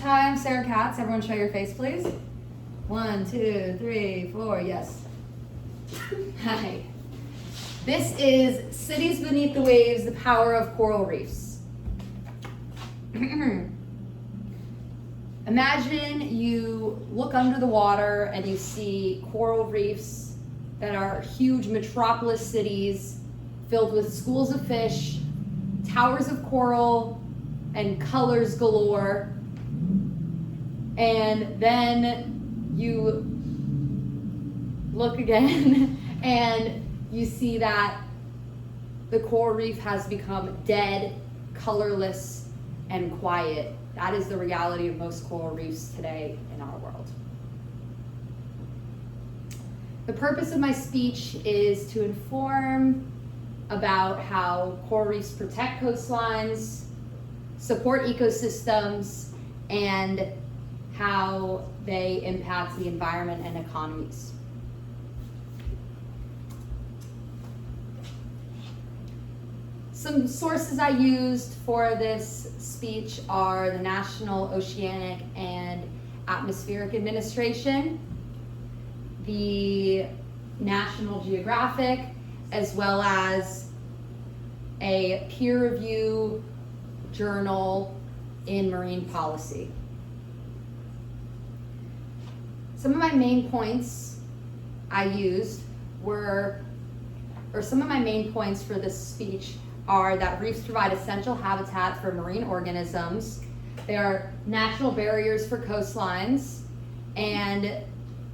Hi, I'm Sarah Katz. Everyone show your face, please. 1, 2, 3, 4, yes. Hi. This is Cities Beneath the Waves, the Power of Coral Reefs. Imagine you look under the water and you see coral reefs that are huge metropolis cities filled with schools of fish, towers of coral, and colors galore. And then you look again and you see that the coral reef has become dead, colorless, and quiet. That is the reality of most coral reefs today in our world. The purpose of my speech is to inform about how coral reefs protect coastlines, support ecosystems, and how they impact the environment and economies. Some sources I used for this speech are the National Oceanic and Atmospheric Administration, the National Geographic, as well as a peer review journal in marine policy. Some of my main points I used some of my main points for this speech are that reefs provide essential habitat for marine organisms. They are natural barriers for coastlines, and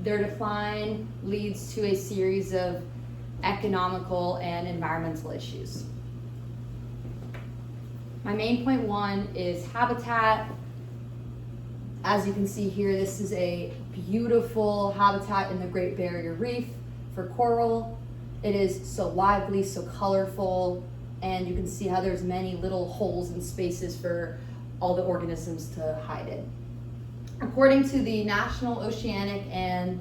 their decline leads to a series of economical and environmental issues. My main point 1 is habitat. As you can see here, this is a beautiful habitat in the Great Barrier Reef for coral. It is so lively, so colorful, and you can see how there's many little holes and spaces for all the organisms to hide in. According to the National Oceanic and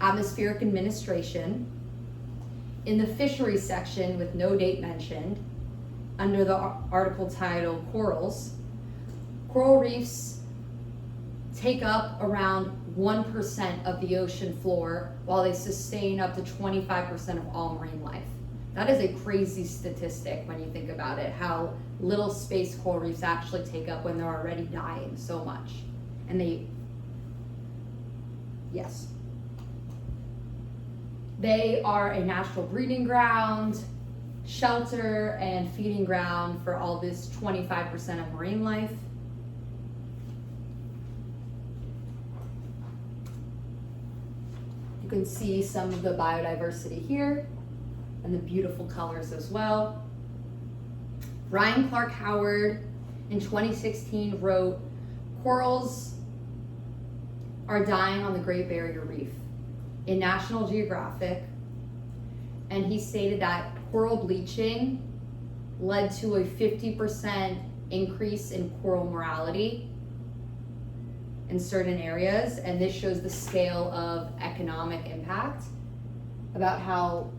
Atmospheric Administration, in the fisheries section with no date mentioned, under the article titled Corals, coral reefs take up around 1% of the ocean floor, while they sustain up to 25% of all marine life. That is a crazy statistic when you think about it, how little space coral reefs actually take up when they're already dying so much. And they are a natural breeding ground, shelter, and feeding ground for all this 25% of marine life. You can see some of the biodiversity here and the beautiful colors as well. Ryan Clark Howard in 2016 wrote, "Corals are dying on the Great Barrier Reef" in National Geographic, and he stated that coral bleaching led to a 50% increase in coral mortality in certain areas, and this shows the scale of economic impact about how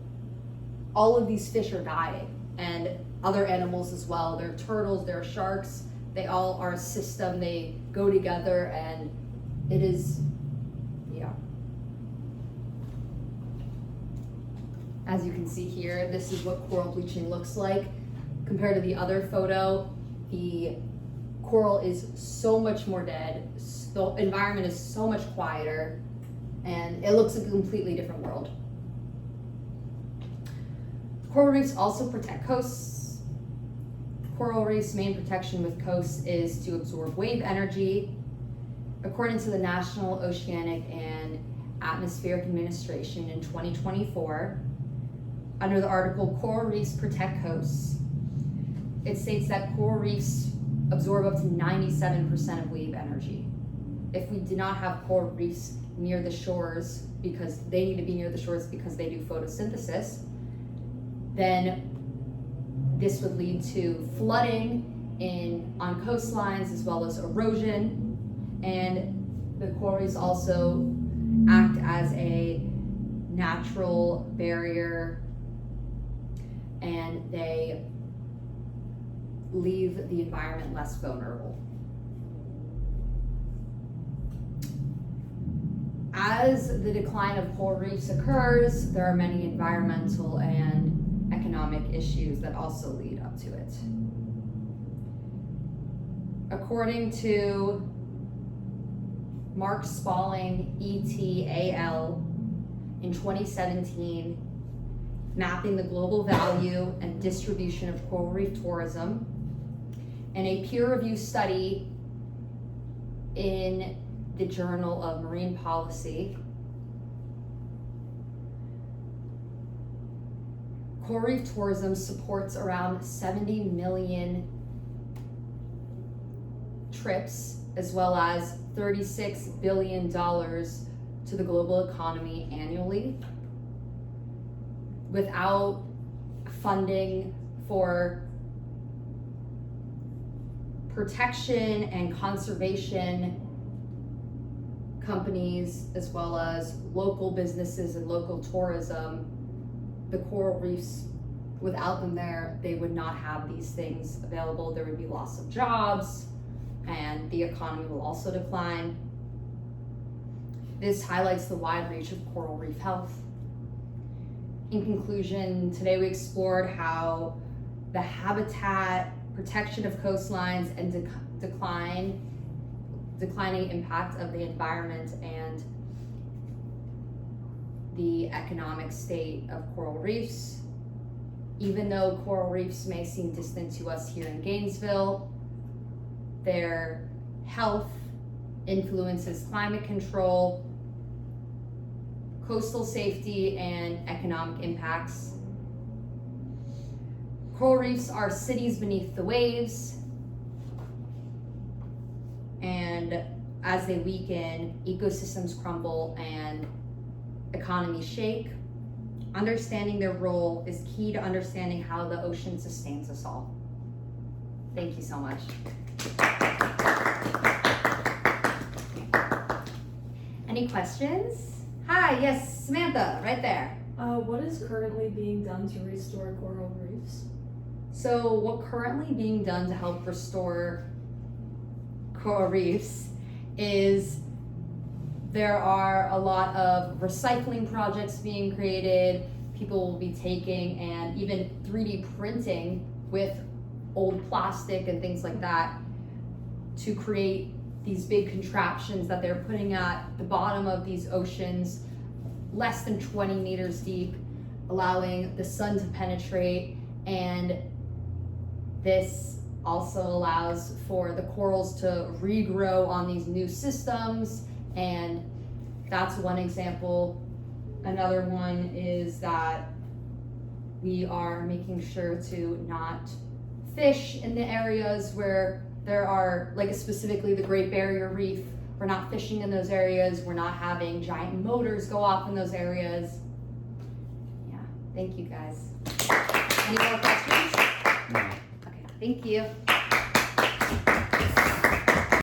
all of these fish are dying, and other animals as well. There are turtles, there are sharks, they all are a system, they go together, and it is, as you can see here, this is what coral bleaching looks like. Compared to the other photo, the coral is so much more dead, the environment is so much quieter, and it looks like a completely different world. Coral reefs also protect coasts. Coral reefs' main protection with coasts is to absorb wave energy. According to the National Oceanic and Atmospheric Administration in 2024, under the article Coral Reefs Protect Coasts, it states that coral reefs absorb up to 97% of wave energy. If we did not have coral reefs near the shores, because they need to be near the shores because they do photosynthesis, then this would lead to flooding on coastlines as well as erosion. And the coral reefs also act as a natural barrier, and they leave the environment less vulnerable. as the decline of coral reefs occurs, there are many environmental and economic issues that also lead up to it. According to Mark Spalling, ETAL, in 2017, mapping the global value and distribution of coral reef tourism, and a peer-reviewed study in the Journal of Marine Policy, coral reef tourism supports around 70 million trips, as well as $36 billion to the global economy annually. Without funding for protection and conservation companies, as well as local businesses and local tourism, the coral reefs, without them there, they would not have these things available. There would be loss of jobs, and the economy will also decline. This highlights the wide reach of coral reef health. In conclusion, today we explored how the habitat, protection of coastlines, and declining impact of the environment and the economic state of coral reefs. Even though coral reefs may seem distant to us here in Gainesville, their health influences climate control, coastal safety, and economic impacts. Coral reefs are cities beneath the waves, and as they weaken, ecosystems crumble and economies shake. Understanding their role is key to understanding how the ocean sustains us all. Thank you so much. Any questions? Hi, yes, Samantha, right there. What is currently being done to restore coral reefs? So what's currently being done to help restore coral reefs is there are a lot of recycling projects being created. People will be taking and even 3D printing with old plastic and things like that to create these big contraptions that they're putting at the bottom of these oceans, less than 20 meters deep, allowing the sun to penetrate. And this also allows for the corals to regrow on these new systems, and that's one example. Another one is that we are making sure to not fish in the areas where there are, like specifically the Great Barrier Reef. We're not fishing in those areas. We're not having giant motors go off in those areas. Yeah, thank you guys. Any more questions? No. Okay, thank you.